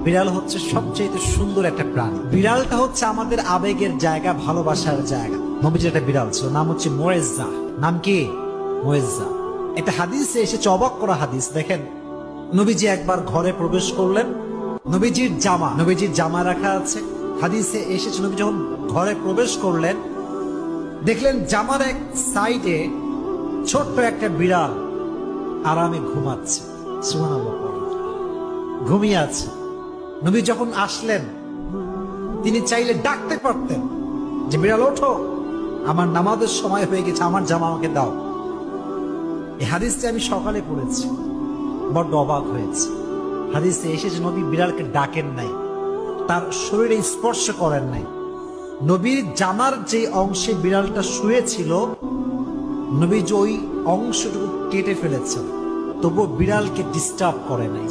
বিড়াল হচ্ছে সবচেয়ে সুন্দর একটা প্রাণী। বিড়ালটা হচ্ছে আমাদের আবেগের জায়গা, ভালোবাসার জায়গা। নবীজির একটা বিড়াল ছিল, নাম হচ্ছে মুয়েজ্জা। নাম কি? মুয়েজ্জা। একটা হাদিসে এসেছে, অবাক করা হাদিস। দেখেন, নবীজি একবার ঘরে প্রবেশ করলেন, নবীজির জামা রাখা আছে। হাদিসে এসেছে, নবী যখন ঘরে প্রবেশ করলেন, দেখলেন জামার এক সাইডে ছোট্ট একটা বিড়াল আরামে ঘুমাচ্ছে। সুবহানাল্লাহ, ঘুমিয়ে আছে। নবী যখন আসলেন, তিনি চাইলে ডাকতে পারতেন যে বিড়াল ওঠো, আমার নামাজের সময় হয়ে গেছে, আমার জামা আমাকে দাও। এই হাদিসটি আমি সকালে পড়েছি, বড্ড অবাক হয়েছে। হাদিসে এসেছে নবী বিড়ালকে ডাকেন নাই, তার শরীরে স্পর্শ করেন নাই। নবীর জামার যে অংশে বিড়ালটা শুয়েছিল, নবী যে ওই অংশটুকু কেটে ফেলেছেন, তবুও বিড়ালকে ডিস্টার্ব করে নাই।